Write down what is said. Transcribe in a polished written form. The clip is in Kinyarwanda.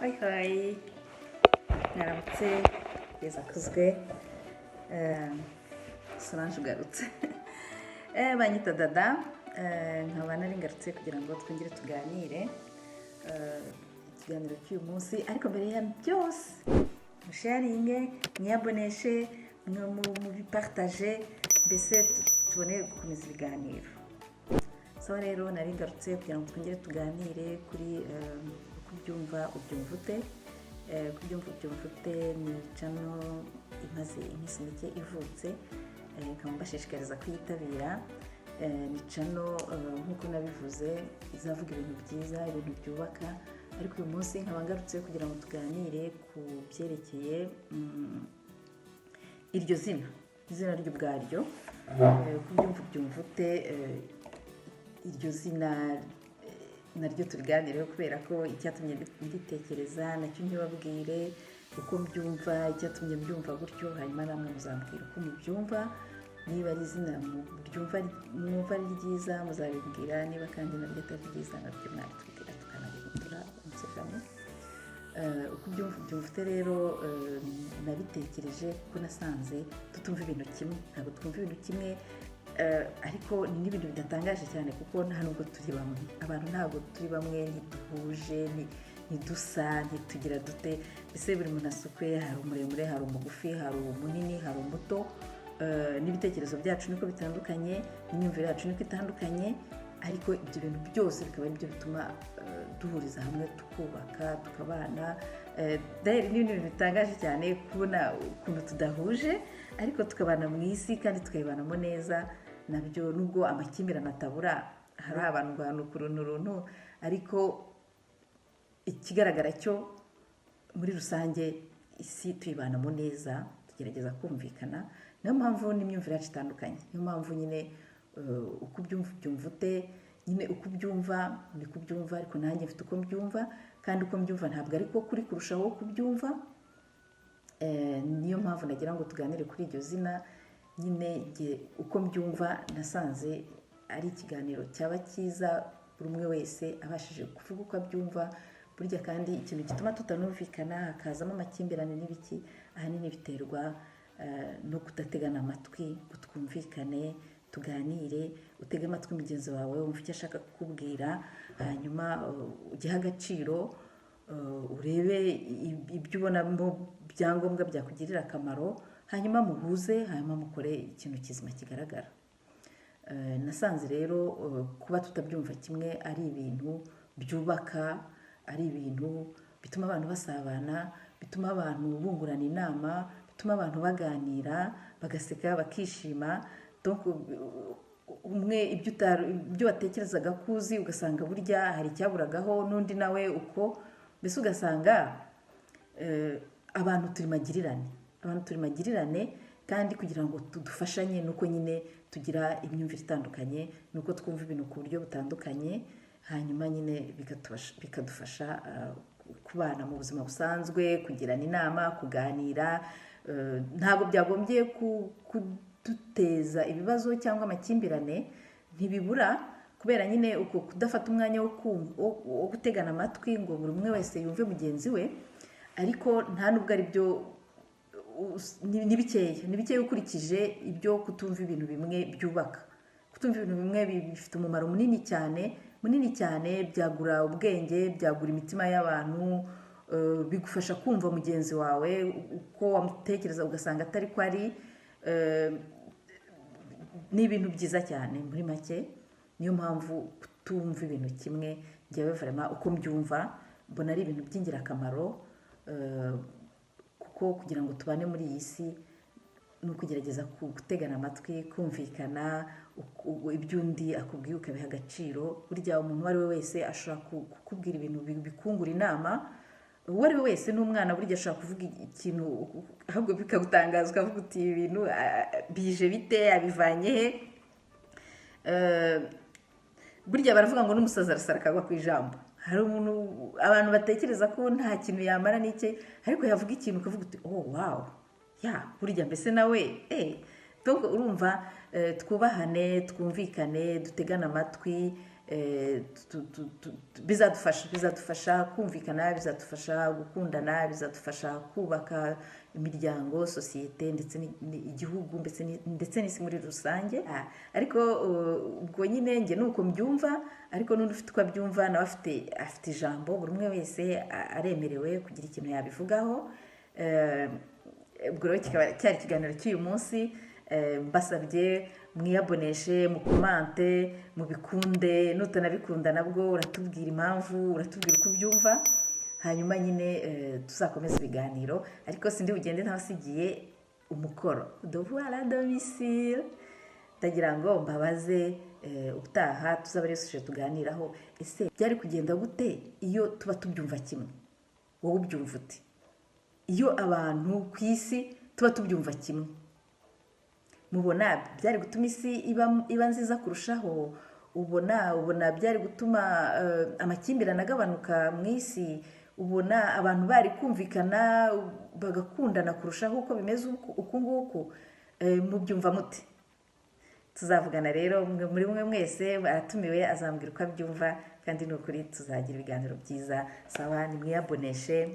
Hoi hoi, mwaramutse kugeza kuzwe Solange ugarutse banyita dada nkaba nari ngarutse kugira ngo twongere tuganire ikiganiro cy'uyu munsi, ariko mbere ya byose musharinge, mwiyaboneshe, mubipartage, mbese tubone gukomeza ibiganiro. So rero nari ngarutse kugira ngo twongere tuganire kuri kubyumva ubyumva ute. Kubyumva ubyumva ute ni channel imaze iminsi mike ivutse, nkaba mbashishikariza kuyitabira. Ni channel nk'uko nabivuze izavuga ibintu byiza, ibintu byubaka, ariko uyu munsi nkaba ngarutse kugira ngo tuganire ku byerekeye iryo izina ryo ubwaryo. Kubyumva ubyumva ute, iryo zina naryo turiganireho kubera ko icyatumye nditekereza nacyo ntibabwire uko mbyumva, icyatumye mbyumva gutyo, hanyuma namwe muzambwira uko mubyumva. Niba ari izina mwumva ari ryiza muzabibwira, niba kandi naryo atari ryiza nabyo mwabitubwira tukanabihindura umusegamo. Uko ubyumva ubyumva ute rero nabitekereje kuko nasanze tutumva ibintu kimwe, ntabwo twumva ibintu kimwe, ariko ni n'ibintu bidatangaje cyane kuko nta nubwo turi bamwe. Abantu ntabwo turi bamwe, ntiduhuje, ntidusa, ntitugira dute, mbese buri muntu asukwe, hari umuremure, hari umugufi, hari umunini, hari umuto. N'ibitekerezo byacu niko bitandukanye, n'imyumvire yacu niko itandukanye, ariko ibyo bintu byose bikaba ari byo bituma duhuriza hamwe, tukubaka, tukabana. Ni ibintu bitangaje cyane kubona ukuntu tudahuje ariko tukabana mu isi kandi tukayibanamo neza. Nabyo nubwo amakimbirane atabura, hari abantu ku runtu, ariko ikigaragara cyo muri rusange isi tuyibanamo neza, tugerageza kumvikana. Niyo mpamvu n'imyumvire yacu itandukanye, niyo mpamvu nyine uko ubyumva ubyumva ute, nyine uko ubyumva ni kubyumva, ariko nanjye mfite uko mbyumva, kandi uko mbyumva ntabwo ariko kuri kurushaho kubyumva. Niyo mpamvu nagira ngo tuganire kuri iryo zina. Nyine uko mbyumva nasanze ari ikiganiro cyaba cyiza buri umwe wese abashije kuvuga uko abyumva. Burya kandi ikintu gituma tutanumvikana hakazamo amakimbirane n'ibiki, ahanini biterwa no kudategana amatwi, ngo twumvikane, tuganire, utege amatwi mugenzi wawe, wumva icyo ashaka kukubwira, hanyuma ugihe agaciro, urebe ibyo ubonamo byangombwa byakugirira akamaro, hanyuma muhuze, hanyuma mukore ikintu kizima kigaragara. Nasanze rero kuba tutabyumva kimwe ari ibintu byubaka, ari ibintu bituma abantu basabana, bituma abantu bungurana inama, bituma abantu baganira, bagaseka, bakishima. Donc umwe ibyo watekerezaga kuzi ugasanga burya hari icyaburagaho n'undi nawe uko, mbese ugasanga abantu turi magirirane, kandi kugira ngo tudufashanye nuko nyine tugira imyumvire itandukanye, nuko twumva ibintu ku buryo butandukanye, hanyuma nyine bikadufasha kubana mu buzima busanzwe, kugirana inama, kuganira. Ntabwo byagombye kuduteza ibibazo cyangwa amakimbirane, ntibibura, kubera nyine uko kudafata umwanya wo gutegana amatwi ngo buri umwe wese yumve mugenzi we. Ariko nta nubwo ari byo, ni bikeya ukurikije ibyo kutumva ibintu bimwe byubaka. Kutumva ibintu bimwe bifite umumaro munini cyane, byagura ubwenge, byagura imitima y'abantu, bigufasha kumva mugenzi wawe uko wamutekereza ugasanga atari ko ari. Ni ibintu byiza cyane muri make. Niyo mpamvu kutumva ibintu kimwe, njyewe vraiment uko mbyumva mbona ari ibintu by'ingirakamaro, kuko kugira ngo tubane muri iyi si ni ukugerageza gutegana amatwi, kumvikana, ibyo undi akubwiye ukabiha agaciro. Burya umuntu uwo ari we wese ashobora kukubwira ibintu bikungura inama. Uwo ari we wese, n'umwana burya ashobora kuvuga ikintu ahubwo bikagutangaza, ukavuga uti ibi bintu bije bite, abivanye he. Burya baravuga ngo n'umusazi arasara akagwa ku ijambo. Hari abantu batekereza ko nta kintu yamara n'iki, ariko yavuga ikintu ukavuga uti oh wow, burya mbese nawe Donc urumva twubahane, twumvikane, dutegana amatwi, bizadufasha kumvikana, bizadufasha gukundana, bizadufasha kubaka imiryango, sosiyete ndetse n'igihugu ndetse n'isi muri rusange. Ariko ubwo nyine njye nuko mbyumva, ariko n'undi ufite uko abyumva nawe afite ijambo, buri umwe wese aremerewe kugira ikintu yabivugaho. Ubwo rero kikaba cyari ikiganiro cy'uyu munsi. Mbasabye mwiyaboneshe, mukomante, mubikunde, nutanabikunda nabwo uratubwira impamvu, uratubwira uko ubyumva, hanyuma nyine tuzakomeza ibiganiro. Ariko sindi bugende ntabasigiye umukoro, devoir à domicile. Ndagira ngo mbabaze ubutaha tuzaba ari suje tuganiraho, ese byari kugenda gute iyo tuba tubyumva kimwe? Wowe ubyumva ute iyo abantu ku isi tuba tubyumva kimwe? Mubona byari gutuma isi iba nziza kurushaho? ubona byari gutuma amakimbirane agabanuka mu isi? Ubona abantu bari kumvikana bagakundana kurushaho uko bimeze uku nguku? Mubyumva mute? Tuzavugana rero, muri mwe mwese aratumiwe azambwira uko abyumva, kandi ni ukuri tuzagira ibiganiro byiza. Sawa, nimwiyaboneshe.